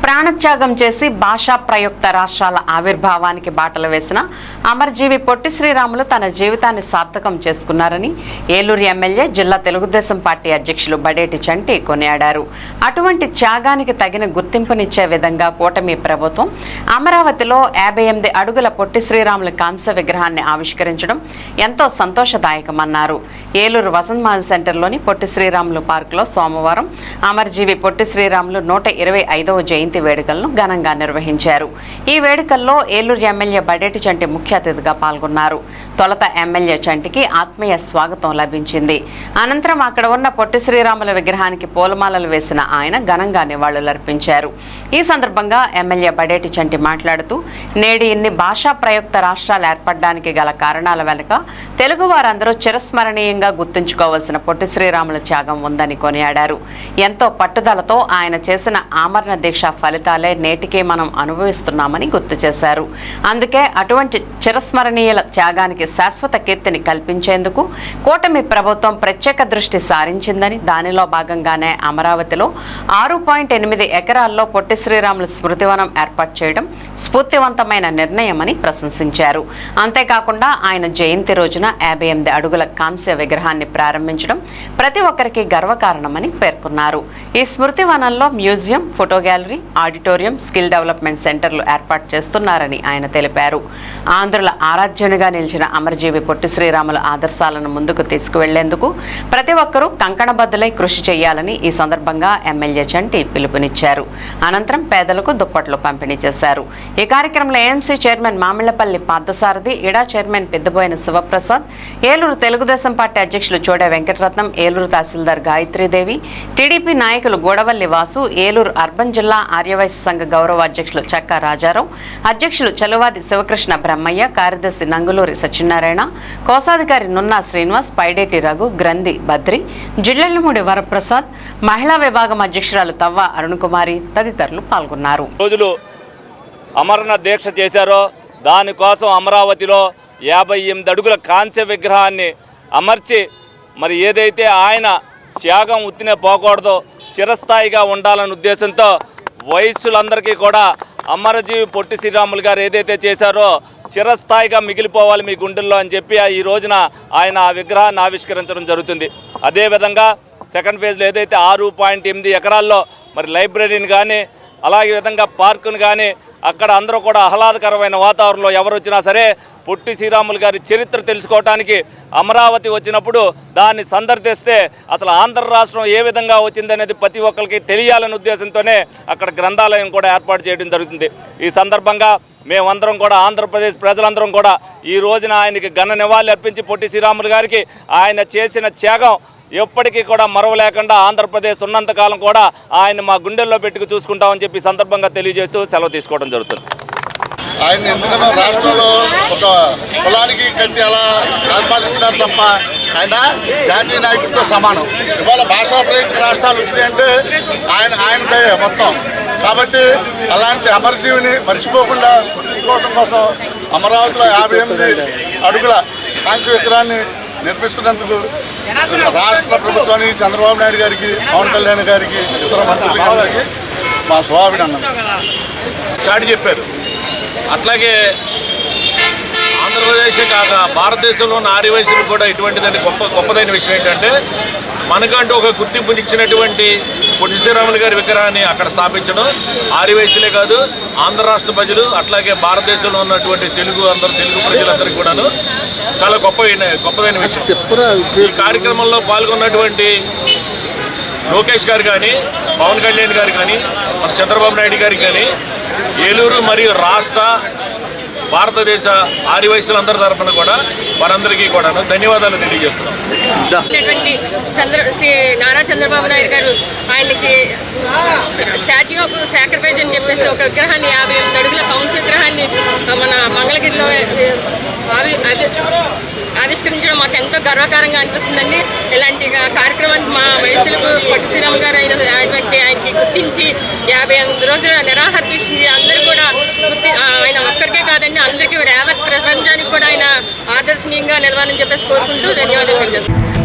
ప్రాణత్యాగం చేసి భాషా ప్రయుక్త రాష్ట్రాల ఆవిర్భావానికి బాటలు వేసిన అమరజీవి పొట్టి శ్రీరాములు తన జీవితాన్ని సార్థకం చేసుకున్నారని ఏలూరు ఎమ్మెల్యే జిల్లా తెలుగుదేశం పార్టీ అధ్యక్షులు బడేటి చంటి కొనియాడారు. అటువంటి త్యాగానికి తగిన గుర్తింపునిచ్చే విధంగా కూటమి ప్రభుత్వం అమరావతిలో 58 అడుగుల పొట్టి శ్రీరాములు కాంస్య విగ్రహాన్ని ఆవిష్కరించడం ఎంతో సంతోషదాయకమన్నారు. ఏలూరు వసంతమాల్ సెంటర్లోని పొట్టి శ్రీరాములు పార్కులో సోమవారం అమరజీవి పొట్టి శ్రీరాములు 125వ జయంతి వేడుకలను ఘనంగా నిర్వహించారు. ఈ వేడుకల్లో ఏలూరు ఎమ్మెల్యే బడేటి చంటి ముఖ్య అతిథిగా పాల్గొన్నారు. తొలుత ఎమ్మెల్యే చంటికి ఆత్మీయ స్వాగతం లభించింది. అనంతరం అక్కడ ఉన్న పొట్టి శ్రీరాముల విగ్రహానికి పూలమాలలు వేసిన ఆయన ఘనంగా నివాళులర్పించారు. ఈ సందర్భంగా ఎమ్మెల్యే బడేటి చంటి మాట్లాడుతూ నేడు ఇన్ని భాషా ప్రయుక్త రాష్ట్రాలు ఏర్పడడానికి గల కారణాల వెనుక తెలుగు వారందరూ చిరస్మరణీయంగా గుర్తుంచుకోవాల్సిన పొట్టి శ్రీరాముల త్యాగం ఉందని కొనియాడారు. ఎంతో పట్టుదలతో ఆయన చేసిన ఆమరణ దీక్ష ఫలితాలే నేటికే మనం అనుభవిస్తున్నామని గుర్తు చేశారు. అందుకే అటువంటి చిరస్మరణీయుల త్యాగానికి శాశ్వత కీర్తిని కల్పించేందుకు కూటమి ప్రభుత్వం ప్రత్యేక దృష్టి సారించిందని, దానిలో భాగంగానే అమరావతిలో 6.8 ఎకరాల్లో పొట్టి శ్రీరాములు స్మృతివనం ఏర్పాటు చేయడం స్ఫూర్తివంతమైన నిర్ణయమని ప్రశంసించారు. అంతేకాకుండా ఆయన జయంతి రోజున 58 అడుగుల కాంస్య విగ్రహాన్ని ప్రారంభించడం ప్రతి ఒక్కరికి గర్వకారణమని పేర్కొన్నారు. ఈ స్మృతివనంలో museum, photo gallery, auditorium, skill development సెంటర్లు ఏర్పాటు చేస్తున్నారని ఆయన తెలిపారు. ఆంధ్రుల ఆరాధ్యునిగా నిలిచిన అమరజీవి పొట్టి శ్రీరాముల ఆదర్శాలను ముందుకు తీసుకువెళ్లేందుకు ప్రతి ఒక్కరూ కంకణబద్దులై కృషి చేయాలని ఈ సందర్భంగా ఎమ్మెల్యే చంటి పిలుపునిచ్చారు. అనంతరం పేదలకు దుప్పట్లు పంపిణీ చేశారు. ఈ కార్యక్రమంలో ఏఎంసీ చైర్మన్ మామిళ్లపల్లి పార్థసారథి, ఇడా చైర్మన్ పెద్దబోయిన శివప్రసాద్, ఏలూరు తెలుగుదేశం పార్టీ అధ్యక్షులు చోడే వెంకటరత్నం, ఏలూరు తహసీల్దార్ గాయత్రీదేవి, టీడీపీ నాయకులు గోడవల్లి వాసు, ఏలూరు అర్బన్ జిల్లా ఆర్యవైశ్య సంఘ గౌరవ అధ్యక్షులు చక్క రాజారావు, అధ్యక్షులు చలువాది శివకృష్ణ బ్రహ్మయ్య, కార్యదర్శి నంగులూరి సత్యనారాయణ, కోశాధికారి నున్నా శ్రీనివాస్, పైడేటి రఘు, గ్రంథి బద్రి, జిల్లెళ్లమూడి వరప్రసాద్, మహిళా విభాగం అధ్యక్షురాలు తవ్వ అరుణకుమారి తదితరులు పాల్గొన్నారు. అమరణ దీక్ష చేశారో దానికోసం అమరావతిలో 58 అడుగుల కాంస్య విగ్రహాన్ని అమర్చి మరి ఏదైతే ఆయన త్యాగం ఉత్తినే పోకూడదో చిరస్థాయిగా ఉండాలనే ఉద్దేశంతో వయస్సులందరికీ కూడా అమరజీవి పొట్టి శ్రీరాములు గారు ఏదైతే చేశారో చిరస్థాయిగా మిగిలిపోవాలి మీ గుండెల్లో అని చెప్పి ఈ రోజున ఆయన ఆ విగ్రహాన్ని ఆవిష్కరించడం జరుగుతుంది. అదేవిధంగా సెకండ్ ఫేజ్లో ఏదైతే 6.8 ఎకరాల్లో మరి లైబ్రరీని కానీ అలాగే విధంగా పార్కును కానీ అక్కడ అందరూ కూడా ఆహ్లాదకరమైన వాతావరణంలో ఎవరు వచ్చినా సరే పొట్టి శ్రీరాములు గారి చరిత్ర తెలుసుకోవడానికి అమరావతి వచ్చినప్పుడు దాన్ని సందర్శిస్తే అసలు ఆంధ్ర రాష్ట్రం ఏ విధంగా వచ్చిందనేది ప్రతి ఒక్కరికి తెలియాలనే ఉద్దేశంతోనే అక్కడ గ్రంథాలయం కూడా ఏర్పాటు చేయడం జరుగుతుంది. ఈ సందర్భంగా మేమందరం కూడా ఆంధ్రప్రదేశ్ ప్రజలందరం కూడా ఈ రోజున ఆయనకి ఘన నివాళులు అర్పించి పొట్టి శ్రీరాములు గారికి ఆయన చేసిన త్యాగం ఎప్పటికీ కూడా మరవలేకుండా ఆంధ్రప్రదేశ్ ఉన్నంతకాలం కూడా ఆయన మా గుండెల్లో పెట్టుకు చూసుకుంటామని చెప్పి సందర్భంగా తెలియజేస్తూ సెలవు తీసుకోవడం జరుగుతుంది. ఆయన ఎందుకనో రాష్ట్రంలో ఒక కులానికి కట్టి అలా ఆస్వాదిస్తున్నారు తప్ప ఆయన జాతీయ నాయకుడితో సమానం. ఇవాళ భాషా ప్రయుక్త రాష్ట్రాలు వచ్చినాయంటే ఆయనదే మొత్తం. కాబట్టి అలాంటి అమరజీవిని మర్చిపోకుండా స్మృతించుకోవడం కోసం అమరావతిలో 58 అడుగుల కాంస్య విగ్రహాన్ని నిర్మిస్తున్నందుకు రాష్ట్ర ప్రభుత్వానికి, చంద్రబాబు నాయుడు గారికి, పవన్ కళ్యాణ్ గారికి, ఇతర మంత్రులకి మా శుభాభినందనలు చాటి చెప్పారు. అట్లాగే ఆంధ్రప్రదేశ్ కాక భారతదేశంలో ఉన్న ఆర్యవైశ్యులు కూడా ఇటువంటిదంటే గొప్పదైన విషయం ఏంటంటే మనకంటూ ఒక గుర్తింపునిచ్చినటువంటి పొట్టి శ్రీరాములు గారి విగ్రహాన్ని అక్కడ స్థాపించడం ఆర్యవైశ్యులే కాదు ఆంధ్ర రాష్ట్ర ప్రజలు అట్లాగే భారతదేశంలో ఉన్నటువంటి తెలుగు ప్రజలందరికీ కూడాను చాలా గొప్పదైన విషయం. ఈ కార్యక్రమంలో పాల్గొన్నటువంటి లోకేష్ గారు కానీ, పవన్ కళ్యాణ్ గారు కానీ, మన చంద్రబాబు నాయుడు గారికి కానీ, ఏలూరు మరియు రాష్ట్ర భారతదేశ ఆర్యవైశ్యులందరి తరఫున కూడా వారందరికీ కూడా ధన్యవాదాలు తెలియజేస్తున్నాం. నారా చంద్రబాబు నాయుడు గారు ఆయనకి స్టాట్యూ ఆఫ్ సాక్రిఫైస్ అని చెప్పేసి ఒక విగ్రహాన్ని 58 అడుగుల కాంస్య విగ్రహాన్ని మన మంగళగిరిలో ఆవిష్కరించడం మాకు ఎంతో గర్వకారంగా అనిపిస్తుందండి. ఇలాంటి కార్యక్రమానికి మా వయసులకు పొట్టి శ్రీరాములు గారు ఆయనకి గుర్తించి 58 రోజుల నిరాహార దీక్ష అందరూ కూడా ఆయన ఒక్కరికే కాదండి అందరికీ యావత్ ప్రపంచానికి కూడా ఆయన ఆదర్శనీయంగా నిలవాలని చెప్పేసి కోరుకుంటూ ధన్యవాదాలు తెలియజేస్తున్నాను.